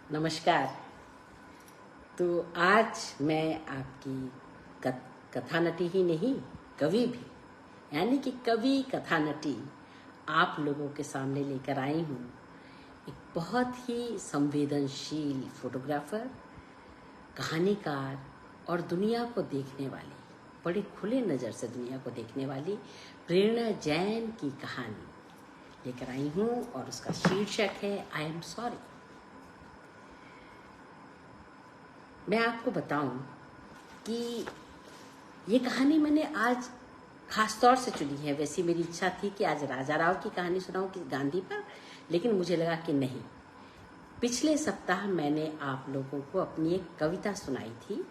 नमस्कार। तो आज मैं आपकी कथा नटी ही नहीं, कवि भी, यानी कि कवि कथा नटी आप लोगों के सामने लेकर आई हूँ। एक बहुत ही संवेदनशील फोटोग्राफर, कहानीकार और दुनिया को देखने वाली, बड़ी खुले नज़र से दुनिया को देखने वाली प्रेरणा जैन की कहानी लेकर आई हूँ और उसका शीर्षक है आई एम सॉरी। मैं आपको बताऊं कि ये कहानी मैंने आज खास तौर से चुनी है। वैसे मेरी इच्छा थी कि आज राजा राव की कहानी सुनाऊं कि गांधी पर, लेकिन मुझे लगा कि नहीं। पिछले सप्ताह मैंने आप लोगों को अपनी एक कविता सुनाई थी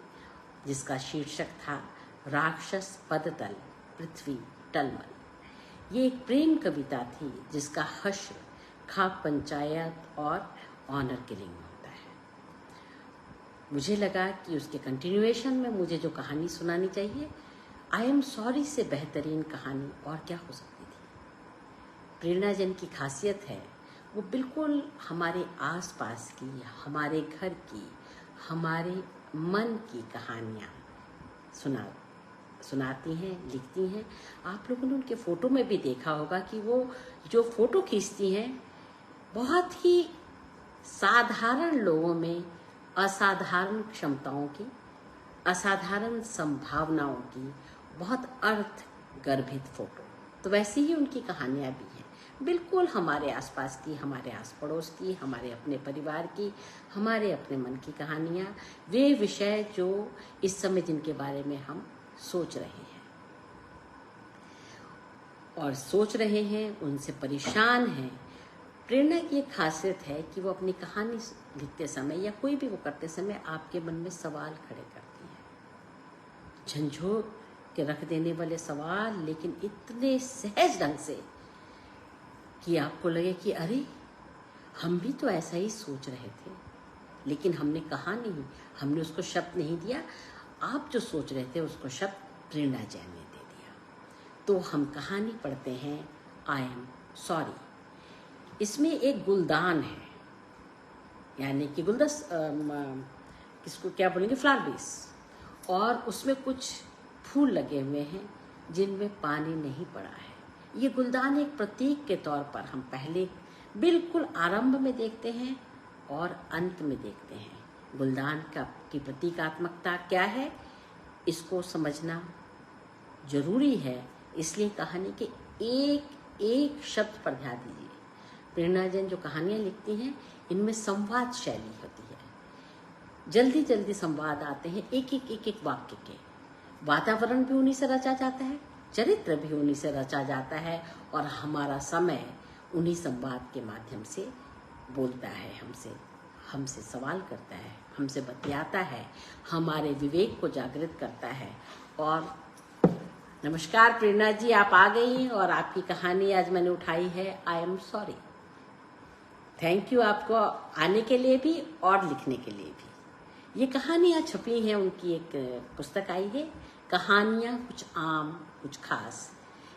जिसका शीर्षक था राक्षस पदतल पृथ्वी टलमल। ये एक प्रेम कविता थी जिसका हश्र खाक पंचायत और ऑनर किलिंग होता है। मुझे लगा कि उसके कंटिन्यूएशन में मुझे जो कहानी सुनानी चाहिए, आई एम सॉरी से बेहतरीन कहानी और क्या हो सकती थी। प्रेरणा जैन की खासियत है वो बिल्कुल हमारे आसपास की, हमारे घर की, हमारे मन की कहानियाँ सुनाती हैं, लिखती हैं। आप लोगों ने उनके फ़ोटो में भी देखा होगा कि वो जो फ़ोटो खींचती हैं बहुत ही साधारण लोगों में असाधारण क्षमताओं की, असाधारण संभावनाओं की बहुत अर्थ गर्भित फोटो। तो वैसी ही उनकी कहानियाँ भी हैं, बिल्कुल हमारे आसपास की, हमारे आस पड़ोस की, हमारे अपने परिवार की, हमारे अपने मन की कहानियाँ, वे विषय जो इस समय जिनके बारे में हम सोच रहे हैं और सोच रहे हैं, उनसे परेशान हैं। प्रेरणा की एक खासियत है कि वो अपनी कहानी लिखते समय या कोई भी वो करते समय आपके मन में सवाल खड़े करती है, झंझोर के रख देने वाले सवाल, लेकिन इतने सहज ढंग से कि आपको लगे कि अरे हम भी तो ऐसा ही सोच रहे थे, लेकिन हमने कहा नहीं, हमने उसको शब्द नहीं दिया। आप जो सोच रहे थे उसको शब्द प्रेरणा जैन ने दे दिया। तो हम कहानी पढ़ते हैं आई एम सॉरी। इसमें एक गुलदान है, यानी कि किसको क्या बोलेंगे, फ्लावर बेस, और उसमें कुछ फूल लगे हुए हैं जिनमें पानी नहीं पड़ा है। ये गुलदान एक प्रतीक के तौर पर हम पहले बिल्कुल आरंभ में देखते हैं और अंत में देखते हैं। गुलदान की प्रतीकात्मकता क्या है, इसको समझना जरूरी है। इसलिए कहानी के एक एक शब्द पर ध्यान दीजिए। प्रेरणा जैन जो कहानियाँ लिखती हैं इनमें संवाद शैली होती है, जल्दी जल्दी संवाद आते हैं, एक एक वाक्य के। वातावरण भी उन्हीं से रचा जाता है, चरित्र भी उन्हीं से रचा जाता है, और हमारा समय उन्हीं संवाद के माध्यम से बोलता है, हमसे सवाल करता है, हमसे बतियाता है, हमारे विवेक को जागृत करता है। और नमस्कार प्रेरणा जी, आप आ गई और आपकी कहानी आज मैंने उठाई है I am sorry. Thank you आपको आने के लिए भी और लिखने के लिए भी। ये कहानियाँ छपी हैं, उनकी एक पुस्तक आई है, कहानियाँ कुछ आम कुछ खास।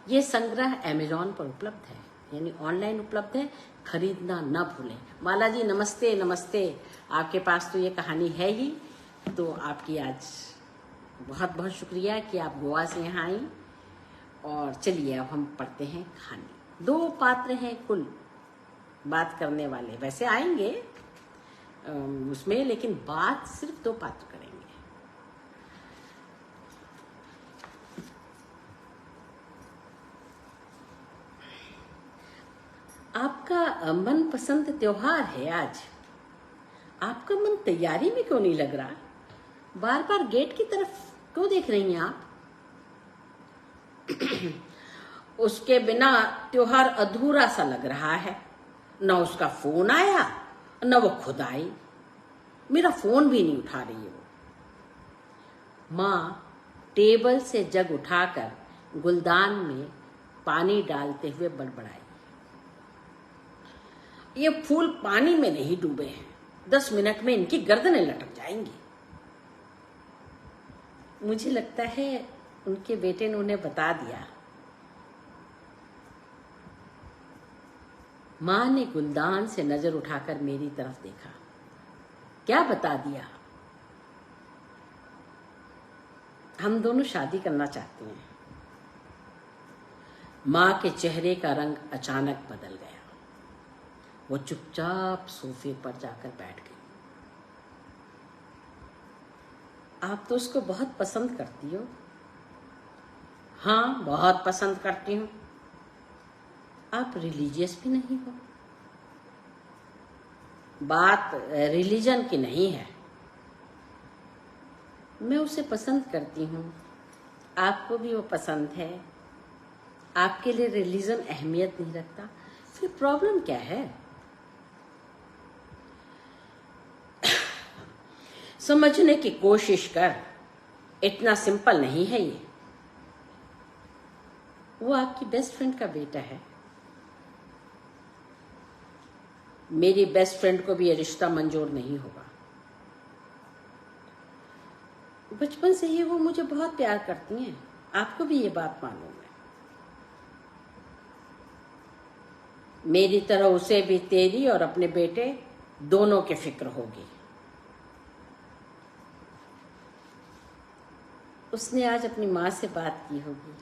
ये संग्रह अमेज़न पर उपलब्ध है, यानी ऑनलाइन उपलब्ध है, खरीदना न भूलें। माला जी नमस्ते। नमस्ते, आपके पास तो ये कहानी है ही, तो आपकी आज बहुत बहुत शुक्रिया कि आप गोवा से यहाँ आई। और चलिए अब हम पढ़ते हैं कहानी। 2 पात्र हैं कुल बात करने वाले, वैसे आएंगे उसमें, लेकिन बात सिर्फ 2 पात्र करेंगे। आपका मनपसंद त्योहार है आज, आपका मन तैयारी में क्यों नहीं लग रहा? बार बार गेट की तरफ क्यों देख रही हैं आप? उसके बिना त्योहार अधूरा सा लग रहा है। न उसका फोन आया, न वो खुद आई। मेरा फोन भी नहीं उठा रही है वो। माँ टेबल से जग उठाकर गुलदान में पानी डालते हुए बड़बड़ाई, ये फूल पानी में नहीं डूबे हैं, 10 मिनट में इनकी गर्दनें लटक जाएंगी। मुझे लगता है उनके बेटे ने उन्हें बता दिया। माँ ने गुलदान से नजर उठाकर मेरी तरफ देखा। क्या बता दिया? हम दोनों शादी करना चाहते हैं। माँ के चेहरे का रंग अचानक बदल गया। वो चुपचाप सोफे पर जाकर बैठ गई। आप तो उसको बहुत पसंद करती हो। हाँ, बहुत पसंद करती हूँ। आप रिलीजियस भी नहीं हो। बात रिलीजन की नहीं है। मैं उसे पसंद करती हूँ, आपको भी वो पसंद है। आपके लिए रिलीजन अहमियत नहीं रखता, फिर प्रॉब्लम क्या है? समझने की कोशिश कर, इतना सिंपल नहीं है ये। वो आपकी बेस्ट फ्रेंड का बेटा है। मेरी बेस्ट फ्रेंड को भी ये रिश्ता मंजूर नहीं होगा। बचपन से ही वो मुझे बहुत प्यार करती हैं, आपको भी ये बात मालूम है। मेरी तरह उसे भी तेरी और अपने बेटे दोनों की फिक्र होगी। उसने आज अपनी माँ से बात की होगी।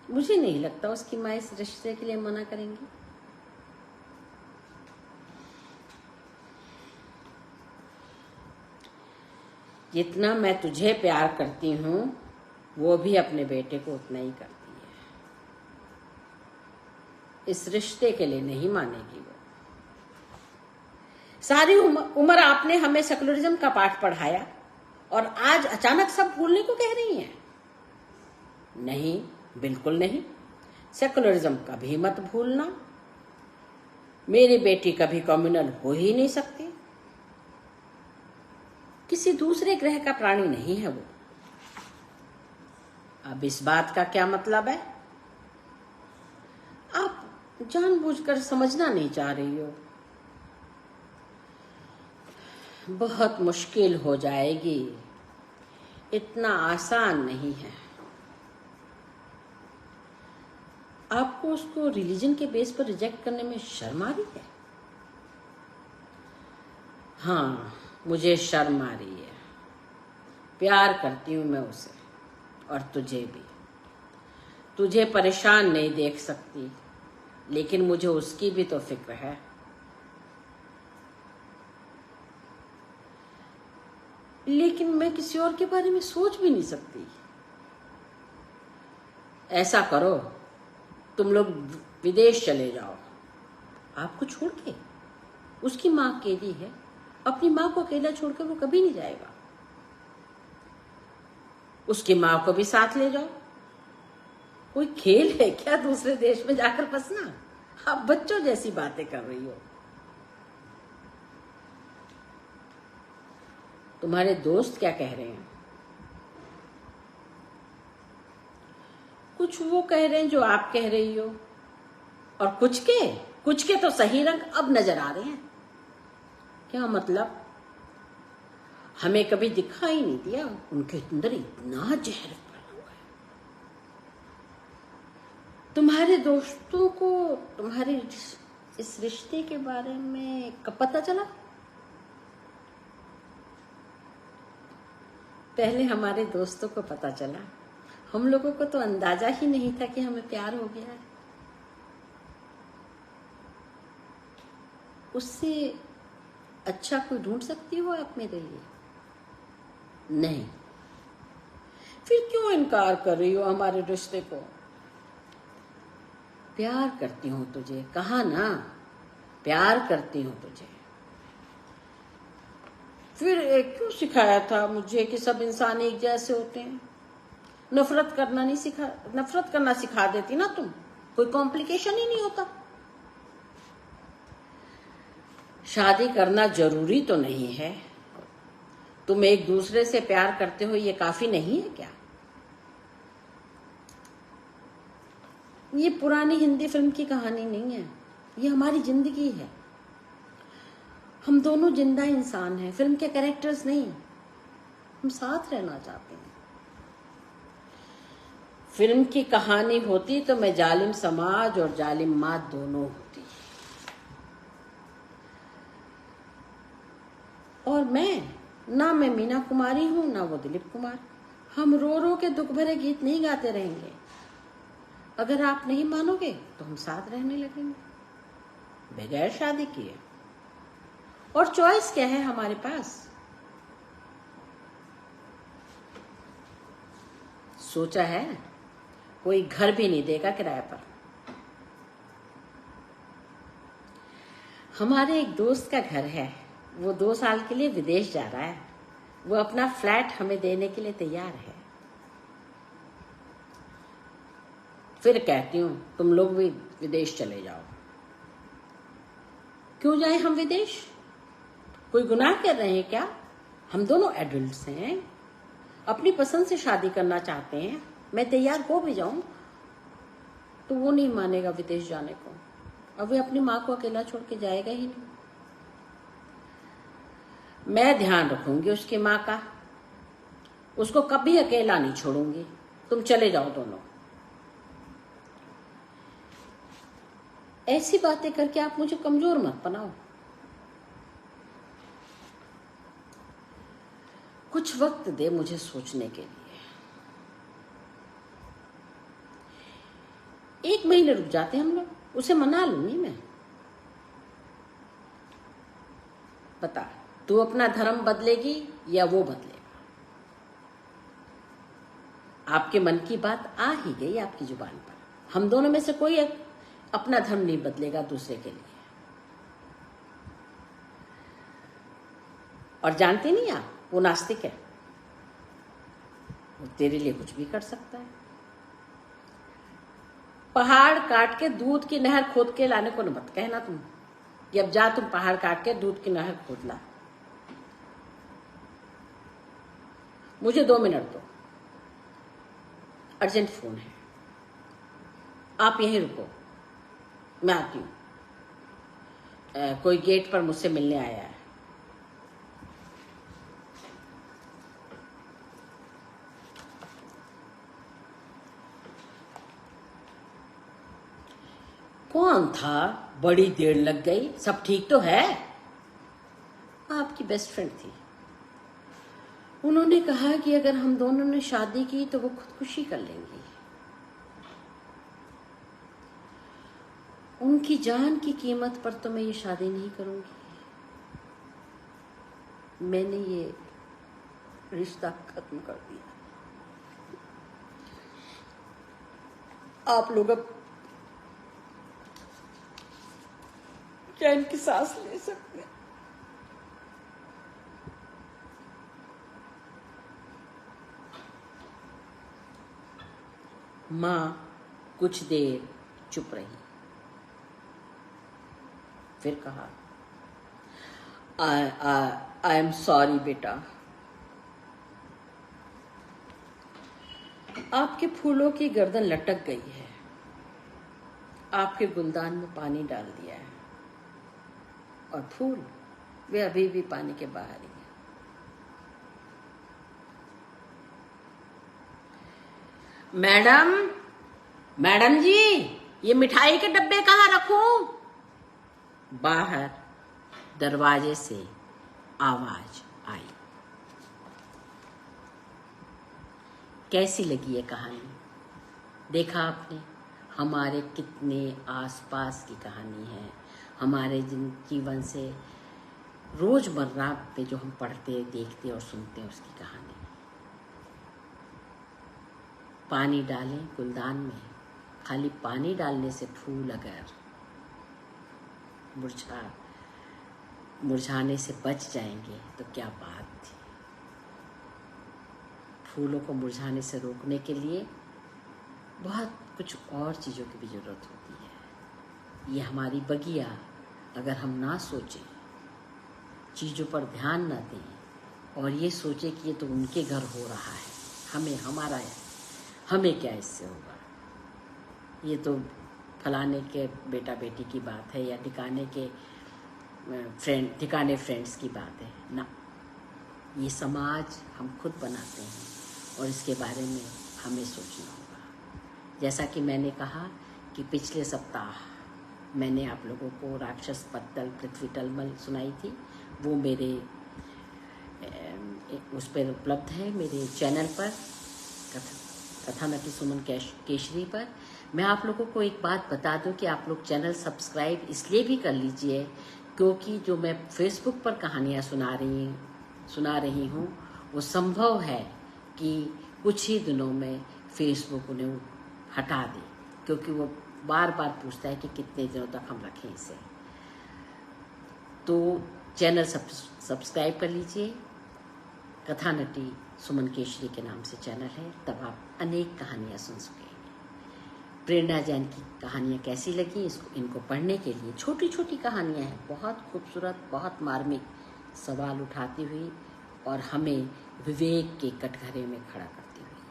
मुझे नहीं लगता उसकी माँ इस रिश्ते के लिए मना करेंगी। जितना मैं तुझे प्यार करती हूँ, वो भी अपने बेटे को उतना ही करती है। इस रिश्ते के लिए नहीं मानेगी वो। सारी उम्र आपने हमें सेकुलरिज्म का पाठ पढ़ाया और आज अचानक सब भूलने को कह रही हैं। नहीं, बिल्कुल नहीं। सेकुलरिज्म कभी मत भूलना। मेरी बेटी कभी कम्युनल हो ही नहीं सकती। किसी दूसरे ग्रह का प्राणी नहीं है वो। अब इस बात का क्या मतलब है? आप जानबूझकर समझना नहीं चाह रही हो। बहुत मुश्किल हो जाएगी, इतना आसान नहीं है। आपको उसको रिलीजन के बेस पर रिजेक्ट करने में शर्म आ रही है? हाँ, मुझे शर्म आ रही है। प्यार करती हूं मैं उसे, और तुझे भी। तुझे परेशान नहीं देख सकती, लेकिन मुझे उसकी भी तो फिक्र है। लेकिन मैं किसी और के बारे में सोच भी नहीं सकती। ऐसा करो, तुम लोग विदेश चले जाओ, आपको छोड़ के। उसकी माँ अकेली है, अपनी माँ को अकेला छोड़कर वो कभी नहीं जाएगा। उसकी माँ को भी साथ ले जाओ। कोई खेल है क्या दूसरे देश में जाकर फंसना? आप बच्चों जैसी बातें कर रही हो। तुम्हारे दोस्त क्या कह रहे हैं? कुछ वो कह रहे हैं जो आप कह रही हो, और कुछ के तो सही रंग अब नजर आ रहे हैं। क्या मतलब? हमें कभी दिखाई नहीं दिया उनके अंदर इतना जहर भरा हुआ है। तुम्हारे दोस्तों को तुम्हारे इस रिश्ते के बारे में कब पता चला? पहले हमारे दोस्तों को पता चला। हम लोगों को तो अंदाजा ही नहीं था कि हमें प्यार हो गया है। उससे अच्छा कोई ढूंढ सकती हो आप मेरे लिए? नहीं। फिर क्यों इनकार कर रही हो हमारे रिश्ते को? प्यार करती हूं तुझे, कहा ना, प्यार करती हूं तुझे। फिर क्यों सिखाया था मुझे कि सब इंसान एक जैसे होते हैं? नफरत करना सिखा देती ना तुम, कोई कॉम्प्लिकेशन ही नहीं होता। शादी करना जरूरी तो नहीं है। तुम एक दूसरे से प्यार करते हो, ये काफी नहीं है क्या? ये पुरानी हिंदी फिल्म की कहानी नहीं है, ये हमारी जिंदगी है। हम दोनों जिंदा इंसान हैं, फिल्म के कैरेक्टर्स नहीं। हम साथ रहना चाहते हैं। फिल्म की कहानी होती तो मैं जालिम समाज और जालिम माँ दोनों होती। और ना मैं मीना कुमारी हूं, ना वो दिलीप कुमार। हम रो रो के दुख भरे गीत नहीं गाते रहेंगे। अगर आप नहीं मानोगे तो हम साथ रहने लगेंगे बगैर शादी किए। और चॉइस क्या है हमारे पास? सोचा है? कोई घर भी नहीं देगा किराए पर। हमारे एक दोस्त का घर है, वो 2 साल के लिए विदेश जा रहा है। वो अपना फ्लैट हमें देने के लिए तैयार है। फिर कहती हूँ तुम लोग भी विदेश चले जाओ। क्यों जाए हम विदेश? कोई गुनाह कर रहे हैं क्या? हम दोनों एडल्ट्स हैं, अपनी पसंद से शादी करना चाहते हैं। मैं तैयार हो भी जाऊं तो वो नहीं मानेगा विदेश जाने को, और वो अपनी माँ को अकेला छोड़ के जाएगा ही नहीं। मैं ध्यान रखूंगी उसकी माँ का, उसको कभी अकेला नहीं छोड़ूंगी। तुम चले जाओ दोनों। ऐसी बातें करके आप मुझे कमजोर मत बनाओ। कुछ वक्त दे मुझे सोचने के लिए। 1 महीने रुक जाते हम लोग, उसे मना लूंगी मैं। बता, तू अपना धर्म बदलेगी या वो बदलेगा? आपके मन की बात आ ही गई आपकी जुबान पर। हम दोनों में से कोई अपना धर्म नहीं बदलेगा दूसरे के लिए। और जानते नहीं आप, वो नास्तिक है। वो तेरे लिए कुछ भी कर सकता है। पहाड़ काट के दूध की नहर खोद के लाने को न मत कहना तुम, कि अब जा तुम पहाड़ काट के दूध की नहर खोद ला। मुझे 2 मिनट दो, अर्जेंट फोन है। आप यहीं रुको, मैं आती हूं। कोई गेट पर मुझसे मिलने आया है। कौन था? बड़ी देर लग गई। सब ठीक तो है? आपकी बेस्ट फ्रेंड थी। उन्होंने कहा कि अगर हम दोनों ने शादी की तो वो खुदकुशी कर लेंगी। उनकी जान की कीमत पर तो मैं ये शादी नहीं करूंगी। मैंने ये रिश्ता खत्म कर दिया। आप लोग अब चैन की सांस ले सकते हैं। मां कुछ देर चुप रही, फिर कहा, आई एम सॉरी बेटा। आपके फूलों की गर्दन लटक गई है। आपके गुलदान में पानी डाल दिया है, और फूल वे अभी भी पानी के बाहर ही हैं। मैडम जी, ये मिठाई के डब्बे कहाँ रखूं? बाहर दरवाजे से आवाज आई। कैसी लगी ये कहानी? देखा आपने, हमारे कितने आसपास की कहानी है। हमारे जीवन से रोजमर्रा पे जो हम पढ़ते, देखते और सुनते हैं उसकी कहानी। पानी डालें गुलदान में, खाली पानी डालने से फूल अगर मुरझाने से बच जाएंगे तो क्या बात थी। फूलों को मुरझाने से रोकने के लिए बहुत कुछ और चीज़ों की भी ज़रूरत होती है। ये हमारी बगिया, अगर हम ना सोचें, चीज़ों पर ध्यान ना दें और ये सोचें कि ये तो उनके घर हो रहा है, हमारा है, हमें क्या इससे होगा, ये तो फलाने के बेटा बेटी की बात है या ठिकाने फ्रेंड्स की बात है ना। ये समाज हम खुद बनाते हैं और इसके बारे में हमें सोचना होगा। जैसा कि मैंने कहा कि पिछले सप्ताह मैंने आप लोगों को राक्षस पत्तल पृथ्वी टलमल सुनाई थी। वो मेरे उस पर उपलब्ध है मेरे चैनल पर, कथा नटी सुमन केशरी पर। मैं आप लोगों को एक बात बता दूं कि आप लोग चैनल सब्सक्राइब इसलिए भी कर लीजिए क्योंकि जो मैं फेसबुक पर कहानियाँ सुना रही हूँ वो संभव है कि कुछ ही दिनों में फेसबुक उन्हें हटा दे, क्योंकि वो बार बार पूछता है कि कितने दिनों तक हम रखें इसे। तो चैनल सब्सक्राइब कर लीजिए। कथा नटी सुमन केशरी के नाम से चैनल है, तब आप अनेक कहानियाँ सुन सकेंगे। प्रेरणा जैन की कहानियाँ कैसी लगी इनको पढ़ने के लिए छोटी छोटी कहानियाँ हैं, बहुत खूबसूरत, बहुत मार्मिक सवाल उठाती हुई और हमें विवेक के कटघरे में खड़ा करती हुई।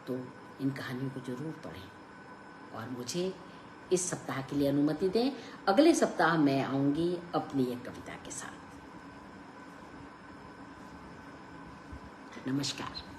तो इन कहानियों को जरूर पढ़ें और मुझे इस सप्ताह के लिए अनुमति दें। अगले सप्ताह मैं आऊंगी अपनी एक कविता के साथ। नमस्कार।